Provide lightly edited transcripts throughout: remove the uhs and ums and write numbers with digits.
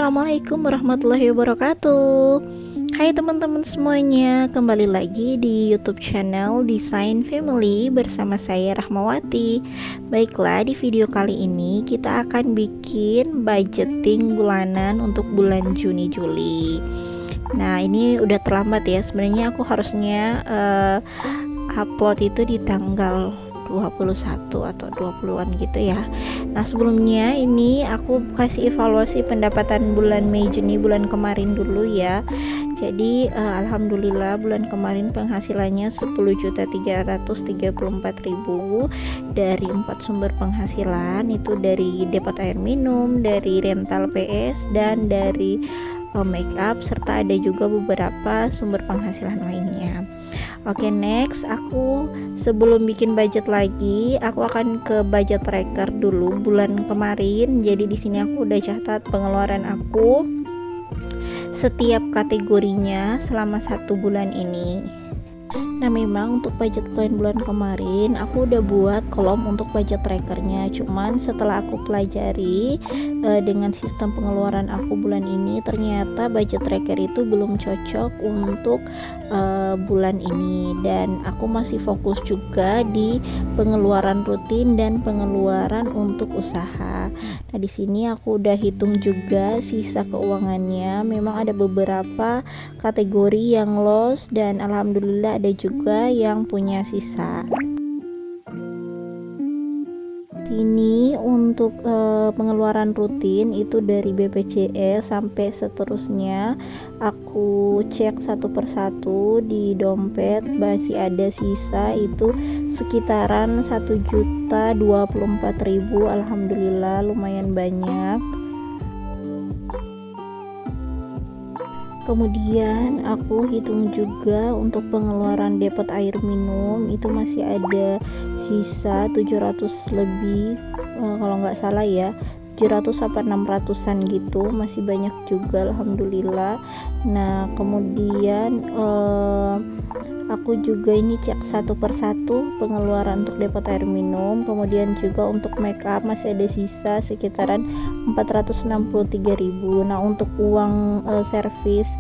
Assalamualaikum warahmatullahi wabarakatuh. Hai teman-teman semuanya, kembali lagi di YouTube channel Design Family bersama saya Rahmawati. Baiklah, di video kali ini kita akan bikin budgeting bulanan untuk bulan Juni Juli. Nah, ini udah terlambat ya. Sebenarnya aku harusnya upload itu di tanggal 21 atau 20-an gitu ya. Nah, sebelumnya ini aku kasih evaluasi pendapatan bulan Mei Juni bulan kemarin dulu ya. Jadi alhamdulillah bulan kemarin penghasilannya 10.334.000 dari 4 sumber penghasilan, itu dari depot air minum, dari rental PS, dan dari make up, serta ada juga beberapa sumber penghasilan lainnya. Oke, next aku sebelum bikin budget lagi, aku akan ke budget tracker dulu bulan kemarin. Jadi di sini aku udah catat pengeluaran aku setiap kategorinya selama 1 bulan ini. Nah, memang untuk budget plan bulan kemarin aku udah buat kolom untuk budget trackernya. Cuman setelah aku pelajari dengan sistem pengeluaran aku bulan ini, ternyata budget tracker itu belum cocok untuk bulan ini, dan aku masih fokus juga di pengeluaran rutin dan pengeluaran untuk usaha. Nah, di sini aku udah hitung juga sisa keuangannya. Memang ada beberapa kategori yang loss dan alhamdulillah ada juga yang punya sisa. Ini untuk pengeluaran rutin itu dari BPJS sampai seterusnya aku cek satu persatu di dompet, masih ada sisa itu sekitaran 1.024.000. Alhamdulillah lumayan banyak. Kemudian aku hitung juga untuk pengeluaran depot air minum, itu masih ada sisa 700 lebih, kalau nggak salah ya, 700 sampai 600-an gitu, masih banyak juga alhamdulillah. Nah, kemudian aku juga ini cek satu persatu pengeluaran untuk depot air minum, kemudian juga untuk make up masih ada sisa sekitaran 463.000. Nah, untuk uang servis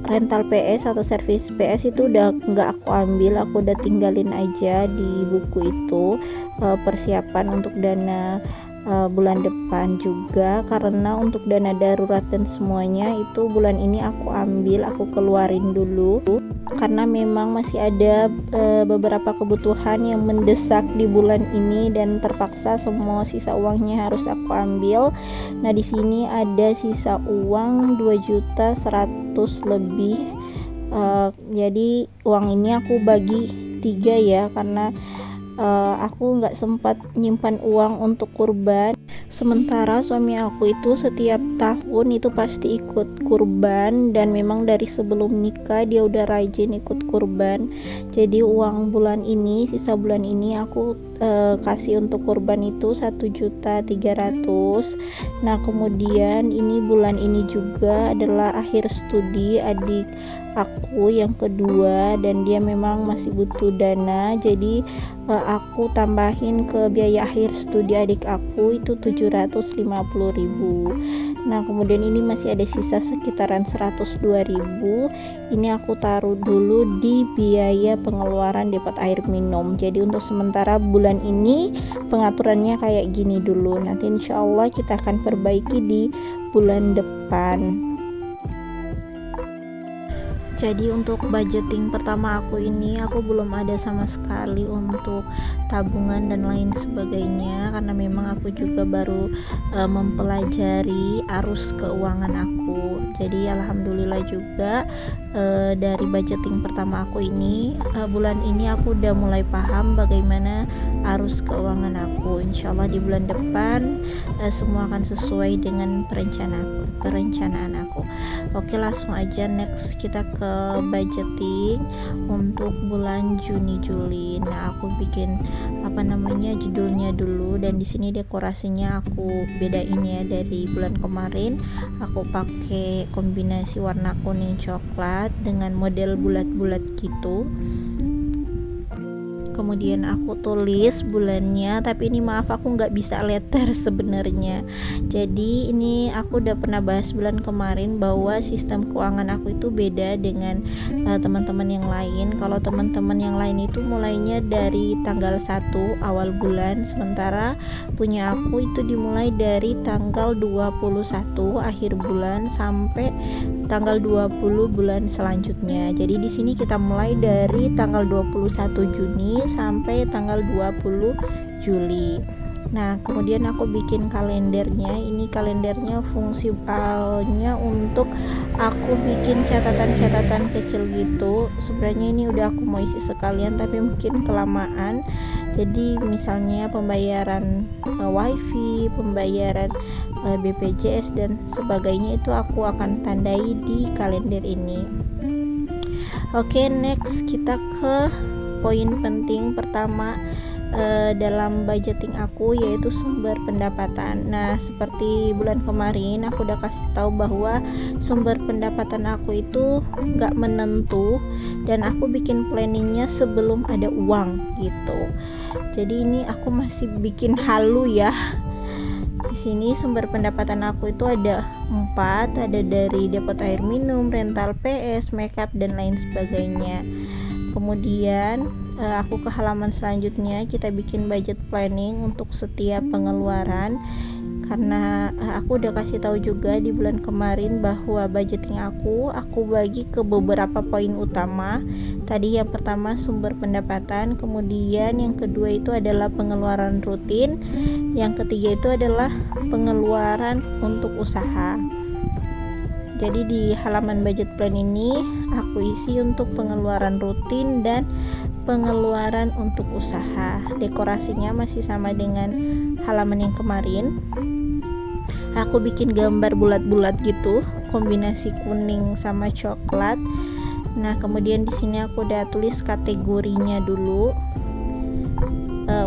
rental PS atau servis PS itu udah nggak aku ambil, aku udah tinggalin aja di buku itu, persiapan untuk dana bulan depan juga, karena untuk dana darurat dan semuanya itu bulan ini aku ambil, aku keluarin dulu karena memang masih ada beberapa kebutuhan yang mendesak di bulan ini dan terpaksa semua sisa uangnya harus aku ambil. Nah, di sini ada sisa uang 2.100.000 lebih. Jadi uang ini aku bagi 3 ya, karena aku nggak sempat nyimpan uang untuk kurban. Sementara suami aku itu setiap tahun itu pasti ikut kurban, dan memang dari sebelum nikah dia udah rajin ikut kurban. Jadi uang bulan ini, sisa bulan ini aku kasih untuk kurban itu 1.300.000. Nah, kemudian ini bulan ini juga adalah akhir studi adik aku yang kedua, dan dia memang masih butuh dana, jadi aku tambahin ke biaya akhir studi adik aku itu 750.000. Nah, kemudian ini masih ada sisa sekitaran 102.000. Ini aku taruh dulu di biaya pengeluaran depot air minum. Jadi untuk sementara bulan ini pengaturannya kayak gini dulu. Nanti insya Allah kita akan perbaiki di bulan depan. Jadi untuk budgeting pertama aku ini, aku belum ada sama sekali untuk tabungan dan lain sebagainya, karena memang aku juga baru mempelajari arus keuangan aku. Jadi alhamdulillah juga dari budgeting pertama aku ini, bulan ini aku udah mulai paham bagaimana arus keuangan aku. Insyaallah di bulan depan semua akan sesuai dengan perencanaan aku. Oke, langsung aja next kita ke budgeting untuk bulan Juni Juli. Nah, aku bikin judulnya dulu, dan di sini dekorasinya aku bedain ya dari bulan kemarin. Aku pakai kombinasi warna kuning coklat dengan model bulat-bulat gitu. kemudian aku tulis bulannya, tapi ini maaf aku nggak bisa letter sebenarnya. Jadi ini aku udah pernah bahas bulan kemarin bahwa sistem keuangan aku itu beda dengan teman-teman yang lain. Kalau teman-teman yang lain itu mulainya dari tanggal 1 awal bulan, sementara punya aku itu dimulai dari tanggal 21 akhir bulan sampai tanggal 20 bulan selanjutnya. Jadi di sini kita mulai dari tanggal 21 Juni sampai tanggal 20 Juli. Nah, kemudian aku bikin kalendernya. Ini kalendernya fungsinya untuk aku bikin catatan-catatan kecil gitu. Sebenarnya ini udah aku mau isi sekalian tapi mungkin kelamaan. Jadi misalnya pembayaran wifi, pembayaran BPJS dan sebagainya itu aku akan tandai di kalender ini. Oke, next kita ke poin penting pertama dalam budgeting aku, yaitu sumber pendapatan. Nah, seperti bulan kemarin aku udah kasih tahu bahwa sumber pendapatan aku itu nggak menentu dan aku bikin planningnya sebelum ada uang gitu. Jadi ini aku masih bikin halu ya. Di sini sumber pendapatan aku itu ada 4, ada dari depot air minum, rental PS, makeup dan lain sebagainya. Kemudian aku ke halaman selanjutnya, kita bikin budget planning untuk setiap pengeluaran. Karena aku udah kasih tahu juga di bulan kemarin bahwa budgeting aku bagi ke beberapa poin utama. Tadi yang pertama sumber pendapatan, kemudian yang kedua itu adalah pengeluaran rutin, yang ketiga itu adalah pengeluaran untuk usaha. Jadi di halaman budget plan ini aku isi untuk pengeluaran rutin dan pengeluaran untuk usaha. Dekorasinya masih sama dengan halaman yang kemarin. Aku bikin gambar bulat-bulat gitu, kombinasi kuning sama coklat. Nah, kemudian di sini aku udah tulis kategorinya dulu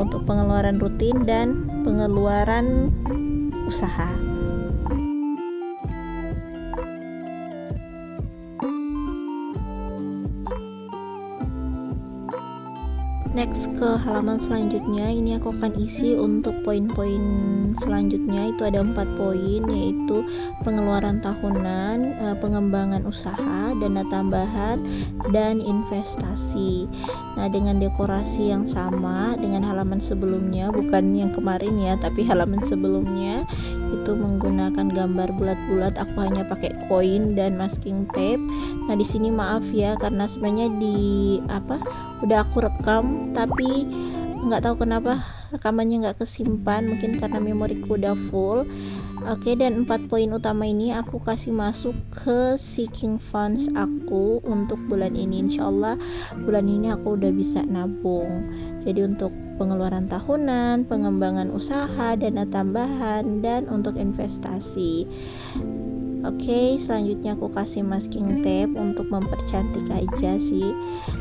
untuk pengeluaran rutin dan pengeluaran usaha. Next ke halaman selanjutnya, ini aku akan isi untuk poin-poin selanjutnya. Itu ada 4 poin, yaitu pengeluaran tahunan, pengembangan usaha, dana tambahan, dan investasi. Nah, dengan dekorasi yang sama dengan halaman sebelumnya, bukan yang kemarin ya, tapi halaman sebelumnya itu menggunakan gambar bulat-bulat. Aku hanya pakai koin dan masking tape. Nah, di sini maaf ya, karena sebenarnya udah aku rekam tapi nggak tahu kenapa rekamannya nggak kesimpan, mungkin karena memoriku udah full. Oke, dan 4 poin utama ini aku kasih masuk ke seeking funds aku untuk bulan ini. Insyaallah bulan ini aku udah bisa nabung. Jadi untuk pengeluaran tahunan, pengembangan usaha, dana tambahan, dan untuk investasi. Oke, selanjutnya aku kasih masking tape untuk mempercantik aja sih.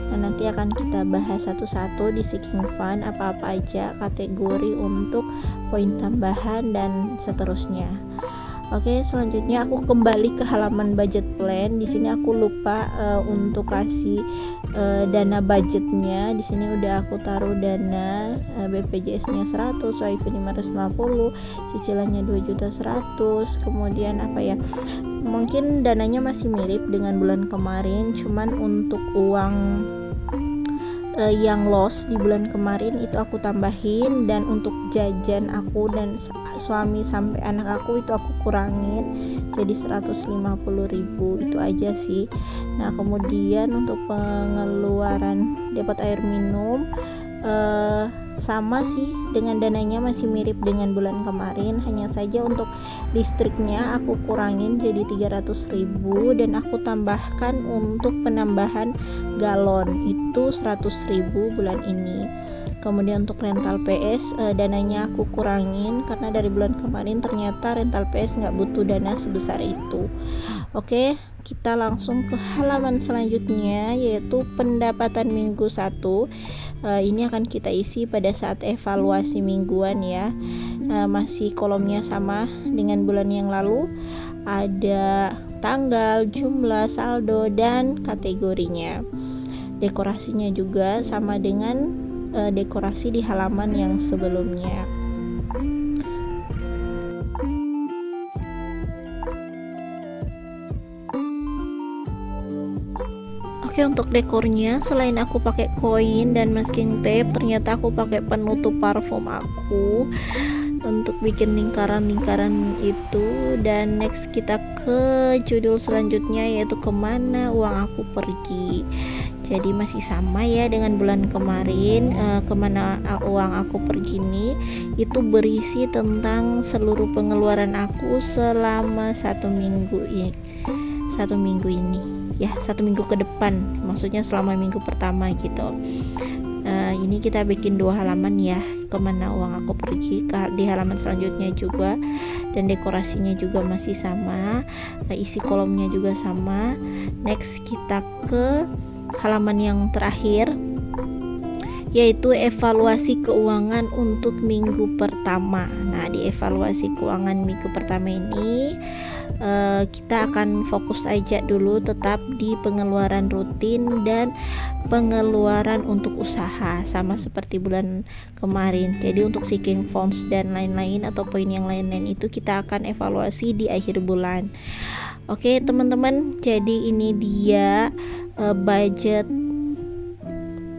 Nah, nanti akan kita bahas satu-satu di seeking fund apa-apa aja kategori untuk poin tambahan dan seterusnya. Oke, selanjutnya aku kembali ke halaman budget plan. Di sini aku lupa untuk kasih dana budgetnya. Di sini udah aku taruh dana BPJS-nya 100, wifi 550, cicilannya 2.100.000. Kemudian mungkin dananya masih mirip dengan bulan kemarin, cuman untuk uang yang loss di bulan kemarin itu aku tambahin, dan untuk jajan aku dan suami sampai anak aku itu aku kurangin jadi 150.000. Itu aja sih. Nah, kemudian untuk pengeluaran depot air minum sama sih dengan dananya masih mirip dengan bulan kemarin, hanya saja untuk listriknya aku kurangin jadi 300.000 dan aku tambahkan untuk penambahan galon itu 100.000 bulan ini. Kemudian untuk rental PS dananya aku kurangin karena dari bulan kemarin ternyata rental PS nggak butuh dana sebesar itu. Oke, kita langsung ke halaman selanjutnya, yaitu pendapatan minggu 1. Ini akan kita isi pada saat evaluasi mingguan ya. Masih kolomnya sama dengan bulan yang lalu, ada tanggal, jumlah, saldo, dan kategorinya. Dekorasinya juga sama dengan dekorasi di halaman yang sebelumnya. Oke, untuk dekornya selain aku pakai koin dan masking tape, ternyata aku pakai penutup parfum aku untuk bikin lingkaran-lingkaran itu. Dan next kita ke judul selanjutnya, yaitu kemana uang aku pergi. Jadi masih sama ya dengan bulan kemarin. Kemana uang aku pergi nih, itu berisi tentang seluruh pengeluaran aku selama 1 minggu ini. 1 minggu ini ya, 1 minggu ke depan, maksudnya selama minggu pertama gitu. Ini kita bikin 2 halaman ya, kemana uang aku pergi, di halaman selanjutnya juga, dan dekorasinya juga masih sama, isi kolomnya juga sama. Next kita ke halaman yang terakhir, yaitu evaluasi keuangan untuk minggu pertama. Nah, di evaluasi keuangan minggu pertama ini kita akan fokus aja dulu tetap di pengeluaran rutin dan pengeluaran untuk usaha, sama seperti bulan kemarin. Jadi untuk seeking funds dan lain-lain atau poin yang lain-lain itu kita akan evaluasi di akhir bulan. Oke teman-teman, jadi ini dia budget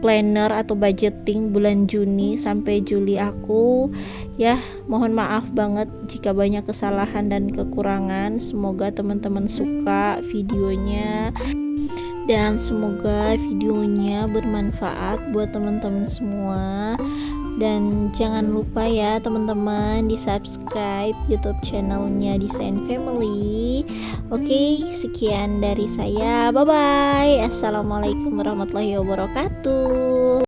planner atau budgeting bulan Juni sampai Juli aku ya. Mohon maaf banget jika banyak kesalahan dan kekurangan. Semoga teman-teman suka videonya dan semoga videonya bermanfaat buat teman-teman semua. Dan jangan lupa ya teman-teman di subscribe YouTube channelnya Design Family. Oke, sekian dari saya. Bye bye. Assalamualaikum warahmatullahi wabarakatuh.